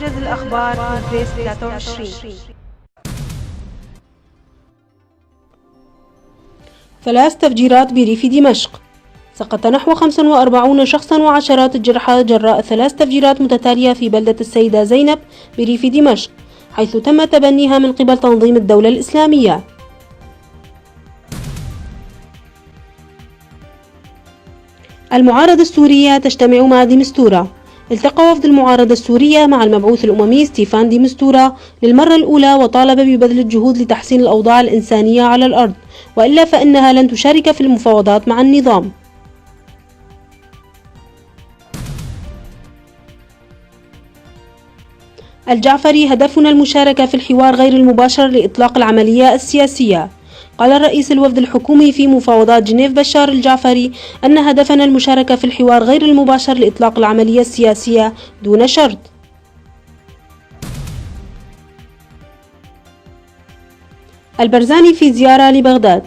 موجز الأخبار من بريس 23. 3 تفجيرات بريف دمشق. سقط نحو 45 شخصا وعشرات الجرحى جراء 3 تفجيرات متتالية في بلدة السيدة زينب بريف دمشق، حيث تم تبنيها من قبل تنظيم الدولة الإسلامية. المعارضة السورية تجتمع مع دي مستورة. التقى وفد المعارضة السورية مع المبعوث الأممي ستيفان دي مستورة للمرة الأولى، وطالب ببذل الجهود لتحسين الأوضاع الإنسانية على الأرض، وإلا فإنها لن تشارك في المفاوضات مع النظام. الجعفري: هدفنا المشاركة في الحوار غير المباشر لإطلاق العملية السياسية. قال الرئيس الوفد الحكومي في مفاوضات جنيف بشار الجعفري أن هدفنا المشاركة في الحوار غير المباشر لإطلاق العملية السياسية دون شرط. البرزاني في زيارة لبغداد.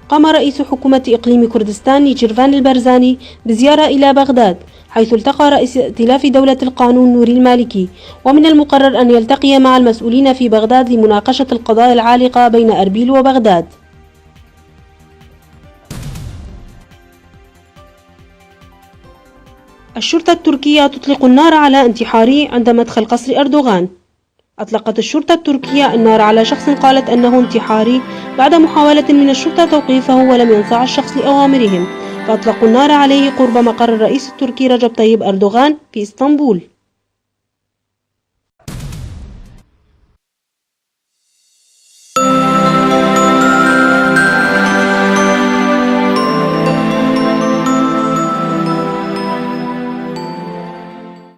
قام رئيس حكومة إقليم كردستان نيتشيرفان البرزاني بزيارة إلى بغداد، حيث التقى رئيس ائتلاف دولة القانون نوري المالكي، ومن المقرر أن يلتقي مع المسؤولين في بغداد لمناقشة القضايا العالقة بين أربيل وبغداد. الشرطة التركية تطلق النار على انتحاري عند مدخل قصر أردوغان. أطلقت الشرطة التركية النار على شخص قالت أنه انتحاري بعد محاولة من الشرطة توقيفه ولم ينصاع الشخص لأوامرهم، فأطلقوا النار عليه قرب مقر الرئيس التركي رجب طيب أردوغان في إسطنبول.